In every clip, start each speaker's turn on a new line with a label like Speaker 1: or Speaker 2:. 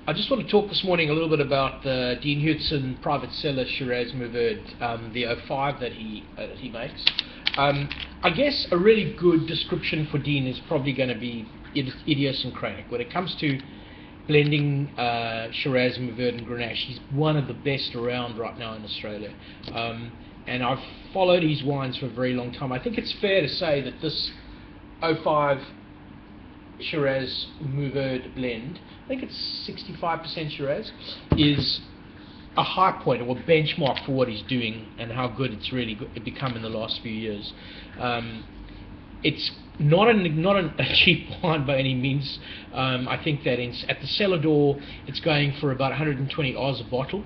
Speaker 1: I just want to talk this morning a little bit about the Dean Hewitson private cellar Shiraz Mouvedre, the '05 that he makes. I guess a really good description for Dean is probably going to be idiosyncratic. When it comes to blending Shiraz, Mouvedre and Grenache, he's one of the best around right now in Australia. And I've followed his wines for a very long time. I think it's fair to say that this '05 Shiraz Mouvedre blend, I think it's 65% Shiraz, is a high point or a benchmark for what he's doing and how good it's really become in the last few years. It's not a cheap wine by any means. I think that at the cellar door it's going for about 120 Oz a bottle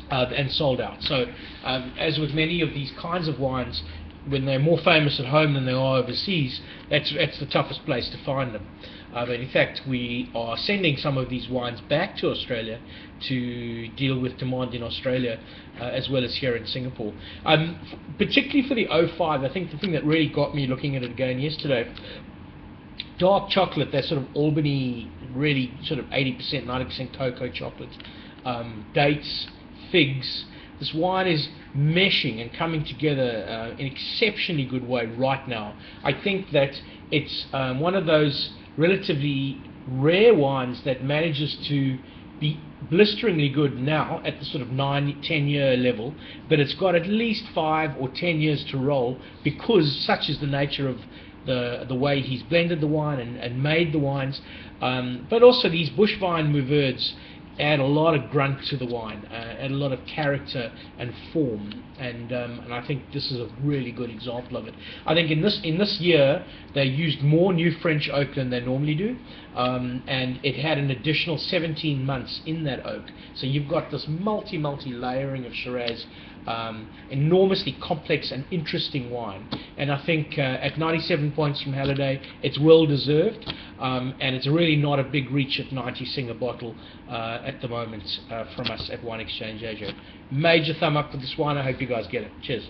Speaker 1: and sold out. So as with many of these kinds of wines, when they're more famous at home than they are overseas, that's the toughest place to find them. But in fact, we are sending some of these wines back to Australia to deal with demand in Australia as well as here in Singapore. Particularly for the '05, I think the thing that really got me looking at it again yesterday, dark chocolate, that sort of Albany, really sort of 80%, 90% cocoa chocolate, dates, figs. This wine is meshing and coming together in an exceptionally good way right now. I think that it's one of those relatively rare wines that manages to be blisteringly good now at the sort of 9-10 year level, but it's got at least 5 or 10 years to roll, because such is the nature of the way he's blended the wine and made the wines. But also these bush vine Mouvedres add a lot of grunt to the wine, add a lot of character and form, and I think this is a really good example of it. I think in this year they used more new French oak than they normally do, and it had an additional 17 months in that oak. So you've got this multi layering of Shiraz, enormously complex and interesting wine. And I think at 97 points from Halliday, it's well deserved, and it's really not a big reach at 90 Sing a bottle at the moment from us at Wine Exchange Asia. Major thumb up for this wine. I hope you guys get it. Cheers.